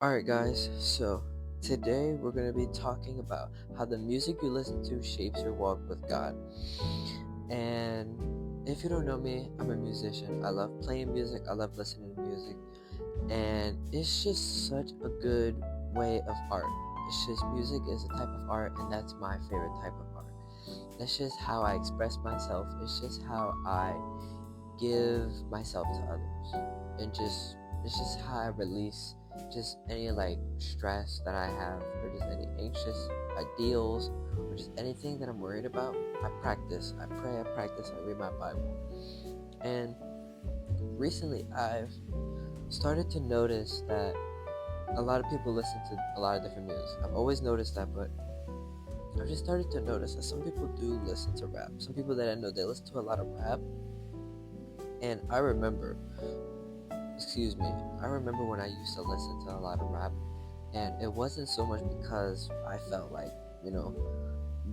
Alright, guys, so today we're going to be talking about how the music you listen to shapes your walk with God. And if you don't know me, I'm a musician. I love playing music, I love listening to music, and it's just such a good way of art. It's just music is a type of art, and that's my favorite type of art. That's just how I express myself, it's just how I give myself to others, and it's just how I release just any like stress that I have, or just any anxious ideals, or just anything that I'm worried about. I practice, I pray, I practice, I read my Bible. And recently I've started to notice that a lot of people listen to a lot of different music. I've always noticed that, but I've just started to notice that some people do listen to rap. Some people that I know, they listen to a lot of rap. And I remember when I used to listen to a lot of rap, and it wasn't so much because I felt like,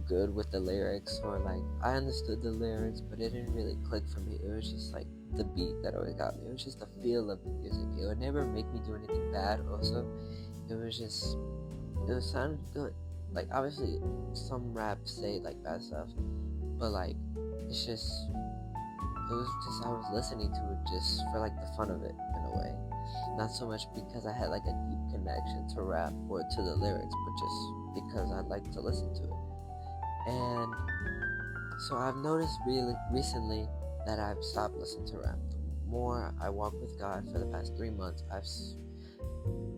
good with the lyrics, or like I understood the lyrics, but it didn't really click for me. It was just like the beat that always got me. It was just the feel of the music. It would never make me do anything bad. Also, it sounded good. Like, obviously some raps say like bad stuff, but like it was just I was listening to it just for like the fun of it, in a way. Not so much because I had like a deep connection to rap or to the lyrics, but just because I like to listen to it. And so I've noticed really recently that I've stopped listening to rap. The more I walk with God for the past 3 months, I've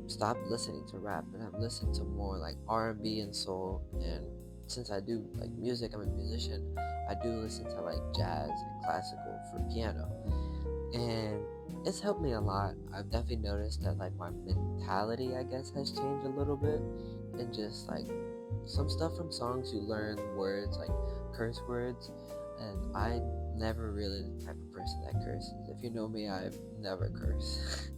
stopped listening to rap, and I've listened to more like R&B and soul. And since I do like music, I'm a musician, I do listen to like jazz and classical for piano, and it's helped me a lot. I've definitely noticed that like my mentality, I guess, has changed a little bit, and just like some stuff from songs, you learn words like curse words, and I never really the type of person that curses. If you know me, I've never cursed.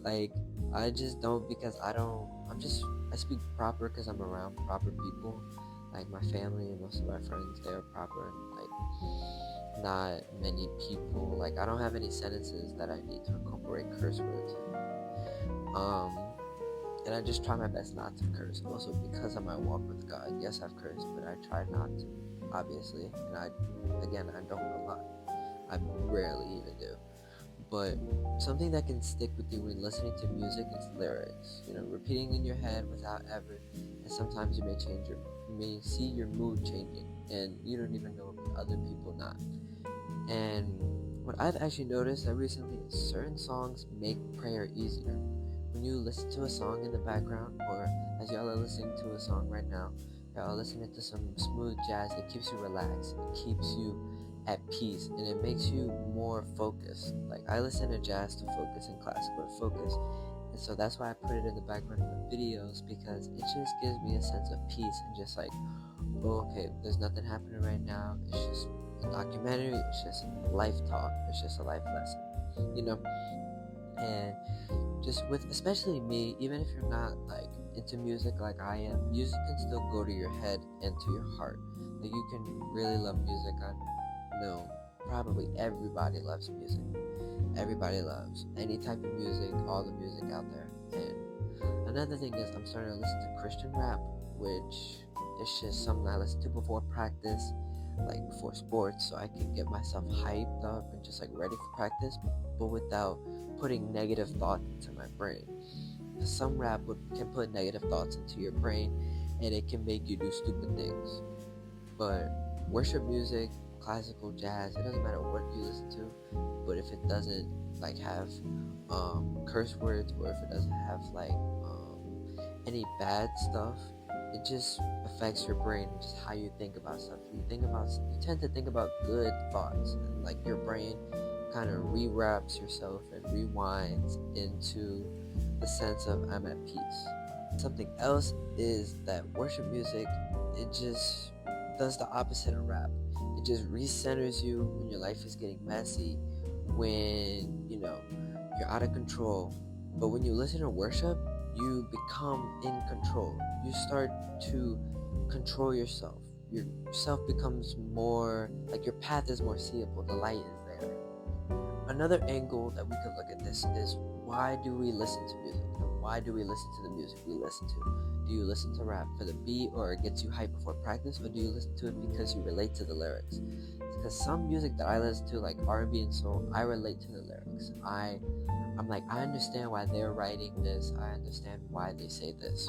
Like, I just don't, because I speak proper because I'm around proper people. Like my family and most of my friends, they're proper. Like, not many people, like I don't have any sentences that I need to incorporate curse words in. And I just try my best not to curse. Also, because of my walk with God, yes, I've cursed, but I try not to, obviously. And I don't a lot. I rarely even do. But something that can stick with you when listening to music is lyrics. Repeating in your head without ever. And sometimes you may see your mood changing, and you don't even know other people not. And what I've actually noticed that recently is certain songs make prayer easier. When you listen to a song in the background, or as y'all are listening to a song right now, y'all are listening to some smooth jazz, it keeps you relaxed, it keeps you at peace, and it makes you more focused. Like, I listen to jazz to focus and classical to focus, and so that's why I put it in the background of my videos, because it just gives me a sense of peace, and just like, oh, okay, there's nothing happening right now, it's just a documentary, it's just life talk, it's just a life lesson. And just with, especially me, even if you're not like into music like I am, music can still go to your head and to your heart. Like, you can really love music. I know probably everybody loves music. Everybody loves any type of music, all the music out there. And another thing is, I'm starting to listen to Christian rap, which is just something I listen to before practice, like before sports, so I can get myself hyped up and just like ready for practice, but without putting negative thoughts into my brain. Some rap can put negative thoughts into your brain, and it can make you do stupid things. But worship music, classical, jazz, it doesn't matter what you listen to, but if it doesn't like have curse words, or if it doesn't have like any bad stuff, it just affects your brain, just how you think about stuff. You tend to think about good thoughts, and like your brain kind of rewraps yourself and rewinds into the sense of I'm at peace. Something else is that worship music, it just does the opposite of rap. It just recenters you when your life is getting messy, when you're out of control. But when you listen to worship, you become in control. You start to control yourself. Yourself becomes more like, your path is more seeable. The light is there. another angle that we could look at this is, why do we listen to music? Why do we listen to the music we listen to? Do you listen to rap for the beat or it gets you hyped before practice, or do you listen to it because you relate to the lyrics? Because some music that I listen to, like R&B and soul, I relate to the lyrics. I'm like, I understand why they're writing this. I understand why they say this.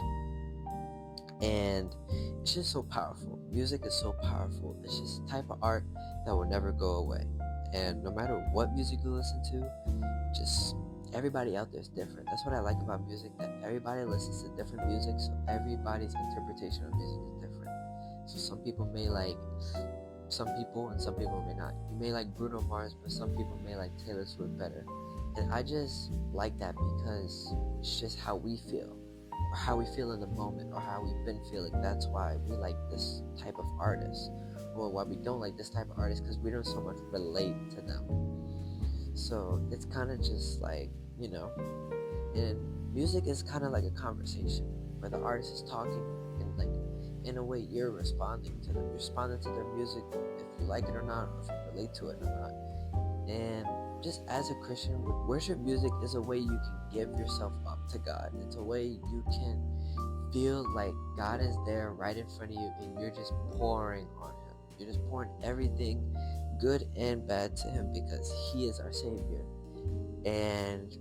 And it's just so powerful. Music is so powerful. It's just a type of art that will never go away. And no matter what music you listen to, just everybody out there is different. That's what I like about music, that everybody listens to different music, so everybody's interpretation of music is different. So some people may like some people and some people may not. You may like Bruno Mars, but some people may like Taylor Swift better. And I just like that because it's just how we feel, or how we feel in the moment, or how we've been feeling. That's why we like this type of artist, or why we don't like this type of artist, because we don't so much relate to them. So it's kind of just like, and music is kind of like a conversation where the artist is talking, and like in a way you're responding to them. You're responding to their music, if you like it or not, or if you relate to it or not. And just as a Christian, worship music is a way you can give yourself up to God. It's a way you can feel like God is there right in front of you, and you're just pouring on Him. You're just pouring everything good and bad to Him, because He is our Savior. And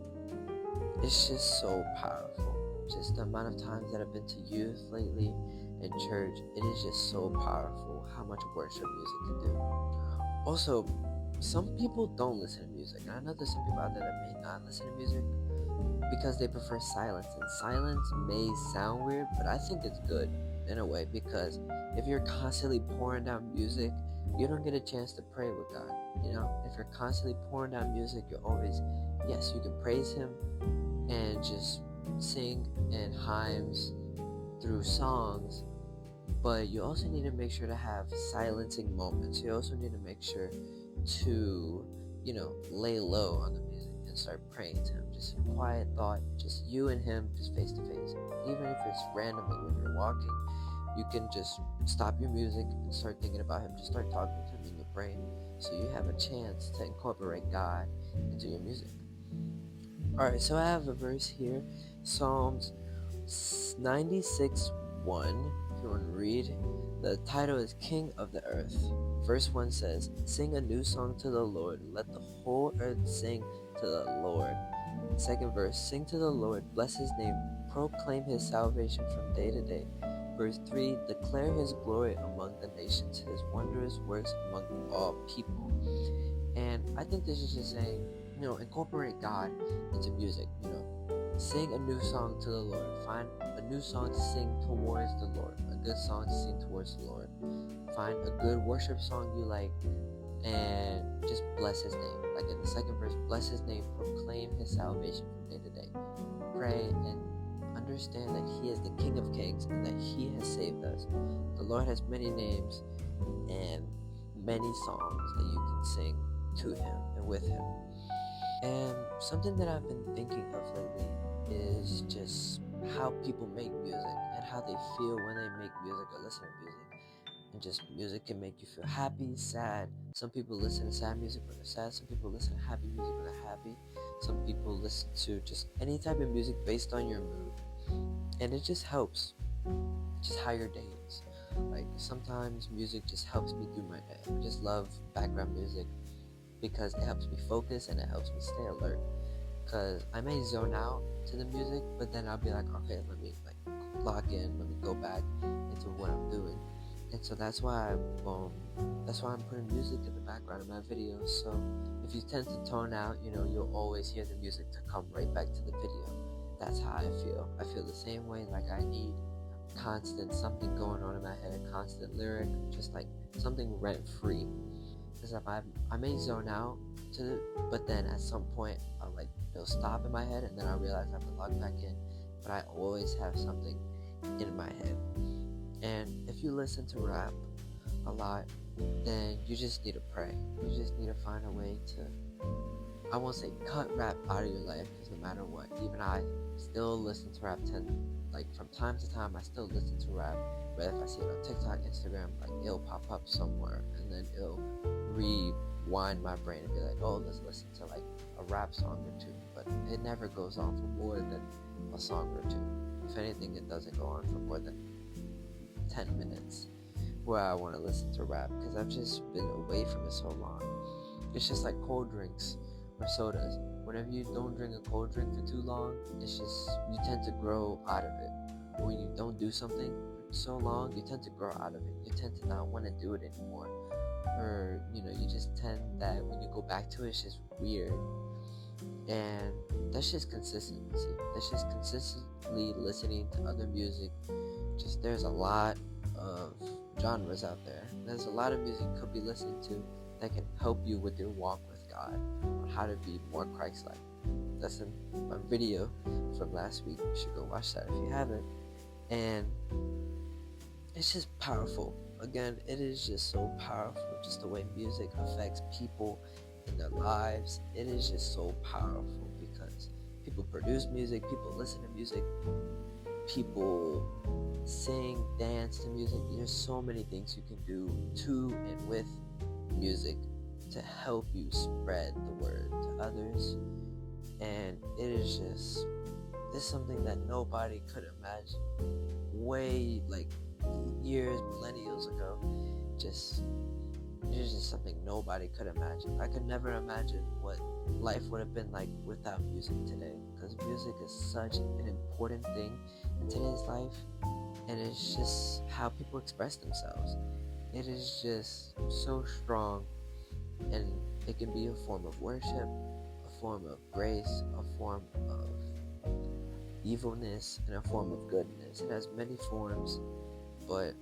it's just so powerful. Just the amount of times that I've been to youth lately in church, it is just so powerful how much worship music can do. Also, some people don't listen to music, and I know there's some people out there that may not listen to music because they prefer silence, and silence may sound weird, but I think it's good in a way, because if you're constantly pouring down music, you don't get a chance to pray with God. If you're constantly pouring down music, you're always, yes, you can praise Him and just sing and hymns through songs, but you also need to make sure to have silencing moments. You also need to make sure to, lay low on the music and start praying to Him. Just a quiet thought, just you and Him, just face to face. Even if it's randomly when you're walking, you can just stop your music and start thinking about Him. Just start talking to Him in your brain, so you have a chance to incorporate God into your music. Alright, so I have a verse here, Psalms 96:1. If you want to read, the title is King of the Earth. Verse 1 says, "Sing a new song to the Lord, let the whole earth sing to the Lord." Second verse, "Sing to the Lord, bless His name, proclaim His salvation from day to day." Verse 3, "Declare His glory among the nations, His wondrous works among all people." And I think this is just saying, incorporate God into music. Sing a new song to the Lord. Find a new song to sing towards the Lord. A good song to sing towards the Lord. Find a good worship song you like, and just bless His name. Like in the second verse, bless His name, proclaim His salvation from day to day. Pray and understand that He is the King of Kings and that He has saved us. The Lord has many names and many songs that you can sing to Him and with Him. And something that I've been thinking of lately is just how people make music and how they feel when they make music or listen to music. And just music can make you feel happy, sad. Some people listen to sad music when they're sad. Some people listen to happy music when they're happy. Some people listen to just any type of music based on your mood. And it just helps just how your day is. Like sometimes music just helps me through my day. I just love background music because it helps me focus and it helps me stay alert. Because I may zone out to the music, but then I'll be like, okay, let me lock in, let me go back into what I'm doing. And so that's why I'm putting music in the background of my videos. So if you tend to tone out, you'll always hear the music to come right back to the video. That's how I feel. I feel the same way. Like I need constant something going on in my head, a constant lyric, just like something rent free. Because if I may zone out to it, but then at some point it'll stop in my head, and then I realize I have to log back in. But I always have something in my head. And if you listen to rap a lot, then you just need to pray. You just need to find a way to, I won't say cut rap out of your life, because no matter what, even I still listen to rap from time to time. I still listen to rap, but if I see it on TikTok, Instagram, it'll pop up somewhere, and then it'll wind my brain and be like, oh, let's listen to like a rap song or two. But it never goes on for more than a song or two. If anything, it doesn't go on for more than 10 minutes where I want to listen to rap, because I've just been away from it so long. It's just like cold drinks or sodas. Whenever you don't drink a cold drink for too long, it's just, you tend to grow out of it. When you don't do something for so long, you tend to grow out of it. You tend to not want to do it anymore. Or, you just tend that when you go back to it, it's just weird. And that's just consistency. That's just consistently listening to other music. Just, there's a lot of genres out there. There's a lot of music you could be listening to that can help you with your walk with God, on how to be more Christ-like. That's in my video from last week. You should go watch that if you haven't. And it's just powerful. Again, it is just so powerful, just the way music affects people in their lives. It is just so powerful because people produce music, people listen to music, people sing, dance to music. There's so many things you can do to and with music to help you spread the word to others. And it is just, it's something that nobody could imagine way, like, years, millennials ago. It's just something nobody could imagine. I could never imagine what life would have been like without music today, because music is such an important thing in today's life, and it's just how people express themselves. It is just so strong, and it can be a form of worship, a form of grace, a form of evilness, and a form of goodness. It has many forms, but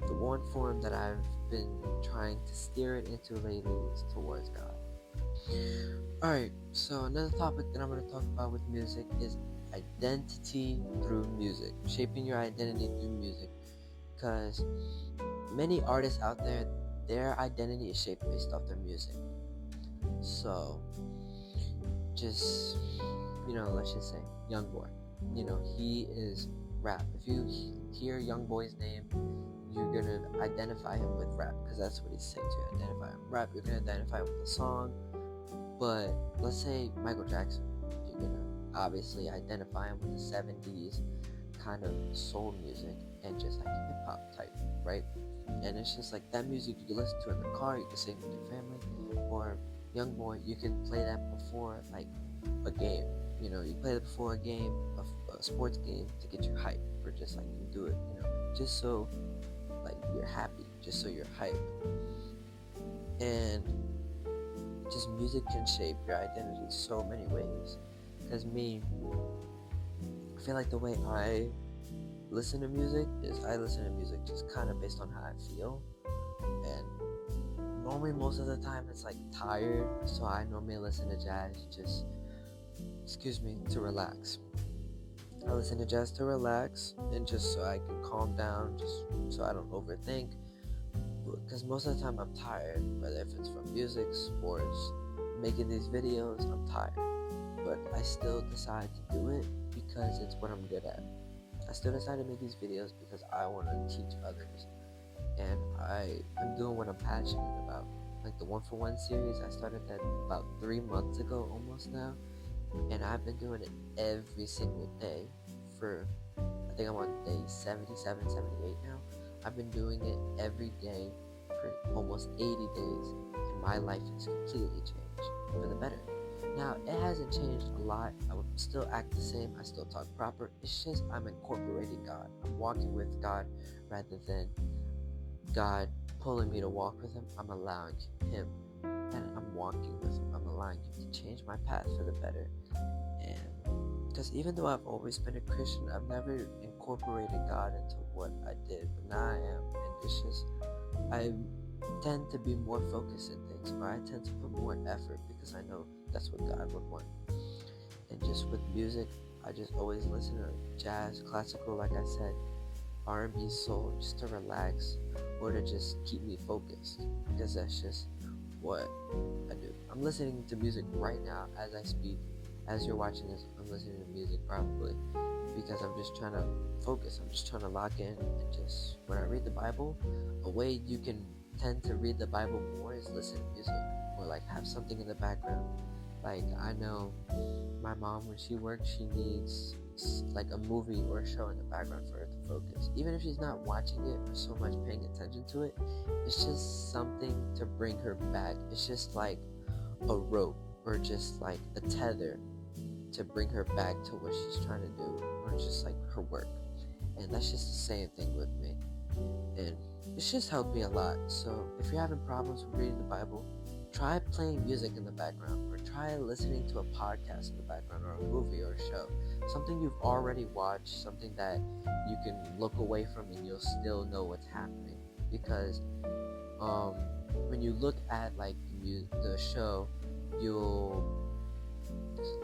the one form that I've been trying to steer it into lately is towards God. Alright, so another topic that I'm going to talk about with music is identity through music. Shaping your identity through music. Because many artists out there, their identity is shaped based off their music. So, just, let's just say, Youngboy. He is rap. If you hear Youngboy's name, you're gonna identify him with rap, because that's what he's saying to identify him. Rap, you're gonna identify him with the song. But let's say Michael Jackson, you're gonna obviously identify him with the 70s kind of soul music and just like hip hop type, right? And it's just like that music you can listen to in the car, you can sing with your family. Or Youngboy, you can play that before like a game. You play it before a game, a sports game, to get you hyped, or just like you do it, just so like you're happy, just so you're hyped. And just music can shape your identity so many ways. Because me, I feel like the way I listen to music is I listen to music just kind of based on how I feel. And normally most of the time it's like tired, so I normally listen to jazz just to relax. I listen to jazz to relax, and just so I can calm down, just so I don't overthink. Because most of the time I'm tired, whether if it's from music, sports, making these videos, I'm tired. But I still decide to do it because it's what I'm good at. I still decide to make these videos because I want to teach others. And I'm doing what I'm passionate about. Like the 1-for-1 series, I started that about 3 months ago almost now. And I've been doing it every single day for, I think I'm on day 77, 78 now. I've been doing it every day for almost 80 days, and my life has completely changed for the better. Now, it hasn't changed a lot. I would still act the same. I still talk proper. It's just I'm incorporating God. I'm walking with God rather than God pulling me to walk with Him. I'm allowing Him, and I'm walking with Him. I'm allowing Him to change my path for the better. And because even though I've always been a Christian, I've never incorporated God into what I did, but now I am. And it's just, I tend to be more focused in things, or I tend to put more effort because I know that's what God would want. And just with music, I just always listen to jazz, classical, like I said, R&B, soul, just to relax, or to just keep me focused, because that's just what I do. I'm listening to music right now as I speak. As you're watching this, I'm listening to music probably because I'm just trying to focus. I'm just trying to lock in, and just when I read the Bible, a way you can tend to read the Bible more is listen to music or like have something in the background. Like I know my mom, when she works, she needs like a movie or a show in the background for her to focus. Even if she's not watching it or so much paying attention to it, it's just something to bring her back. It's just like a rope or just like a tether to bring her back to what she's trying to do, or just like her work. And that's just the same thing with me. And it's just helped me a lot. So if you're having problems with reading the Bible, try playing music in the background, or try listening to a podcast in the background, or a movie or a show. Something you've already watched, something that you can look away from and you'll still know what's happening. Because when you look at like the show, you'll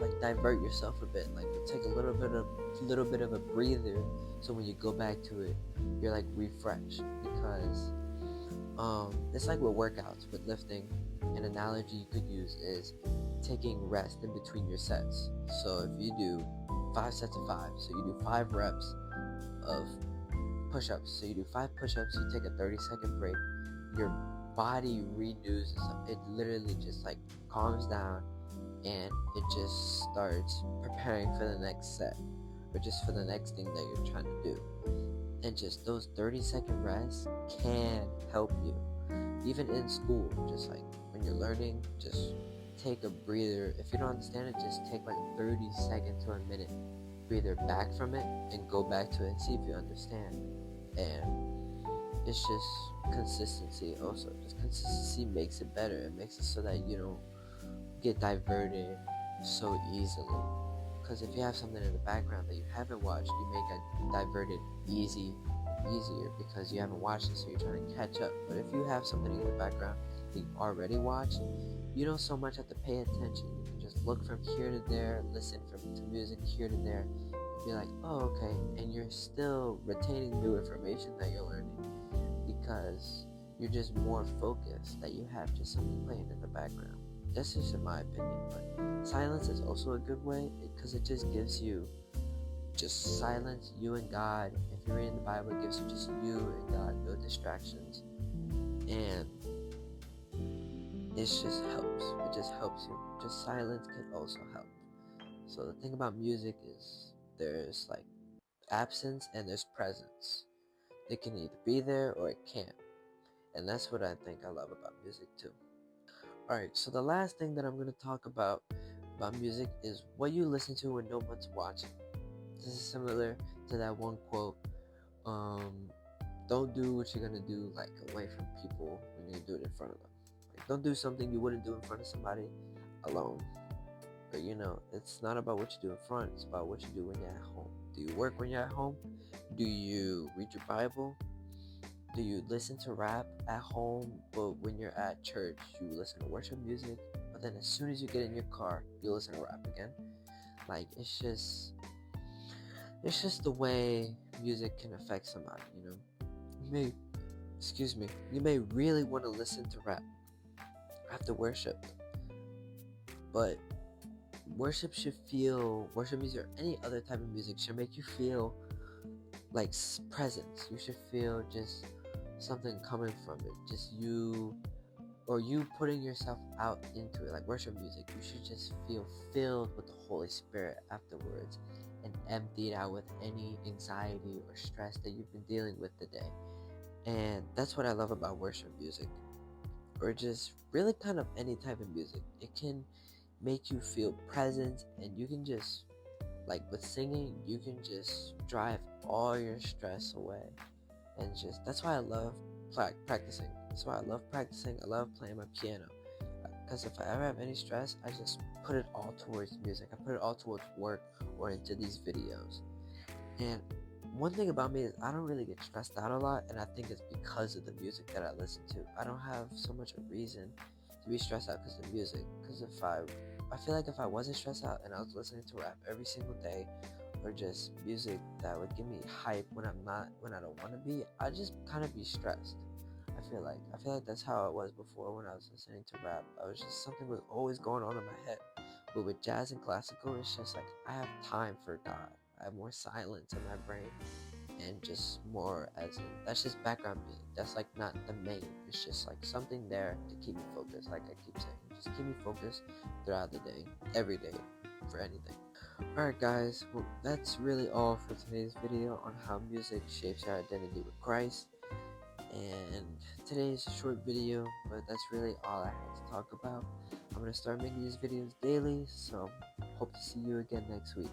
like divert yourself a bit. Like you'll take a little bit of a breather, so when you go back to it, you're like refreshed. Because it's like with workouts, with lifting. An analogy you could use is taking rest in between your sets. So if you do 5 sets of 5, so you do 5 reps of push-ups. So you do 5 push-ups, you take a 30-second break, your body renews itself. It literally just like calms down, and it just starts preparing for the next set, or just for the next thing that you're trying to do. And just those 30-second rests can help you. Even in school, just like when you're learning, just take a breather. If you don't understand it, just take like 30 seconds to a minute breather back from it and go back to it and see if you understand. And it's just consistency also. Just consistency makes it better. It makes it so that you don't get diverted so easily. Because if you have something in the background that you haven't watched, you may get diverted easier because you haven't watched it, so you're trying to catch up. But if you have something in the background that you already watched, you don't so much have to pay attention. You can just look from here to there, listen to music here to there, and be like, oh, okay. And you're still retaining new information that you're learning, because you're just more focused, that you have just something playing in the background. That's just in my opinion. But silence is also a good way, because it just gives you just silence, you and God. If you're reading the Bible, it gives you just you and God, no distractions. And it just helps. It just helps you. Just silence can also help. So the thing about music is there's like absence and there's presence. It can either be there or it can't. And that's what I think I love about music too. Alright, so the last thing that I'm going to talk about music is what you listen to when no one's watching. This is similar to that one quote, don't do what you're going to do like away from people when you do it in front of them. Like, don't do something you wouldn't do in front of somebody alone. But it's not about what you do in front, it's about what you do when you're at home. Do you work when you're at home? Do you read your Bible? Do you listen to rap at home, but when you're at church, you listen to worship music, but then as soon as you get in your car, you listen to rap again? Like, it's just the way music can affect somebody, You may really want to listen to rap after worship, but worship music or any other type of music should make you feel like presence. You should feel just something coming from it, just you putting yourself out into it. Like worship music, you should just feel filled with the Holy Spirit afterwards, and emptied out with any anxiety or stress that you've been dealing with today. And that's what I love about worship music, or just really kind of any type of music. It can make you feel present, and you can just, like with singing, you can just drive all your stress away. And just, that's why I love practicing. That's why I love practicing. I love playing my piano. Because if I ever have any stress, I just put it all towards music. I put it all towards work or into these videos. And one thing about me is I don't really get stressed out a lot, and I think it's because of the music that I listen to. I don't have so much a reason to be stressed out because of music. Because I feel like if I wasn't stressed out and I was listening to rap every single day, or just music that would give me hype when I don't want to be, I'd just kind of be stressed. I feel like that's how it was before when I was listening to rap. Something was always going on in my head. But with jazz and classical, it's just like I have time for God. I have more silence in my brain. and just more as in that's just background music. That's like not the main. It's just like something there to keep me focused. Like I keep saying, just keep me focused throughout the day, every day, for anything. Alright guys, well that's really all for today's video on how music shapes our identity with Christ. And today's a short video, but that's really all I had to talk about. I'm gonna start making these videos daily, so hope to see you again next week.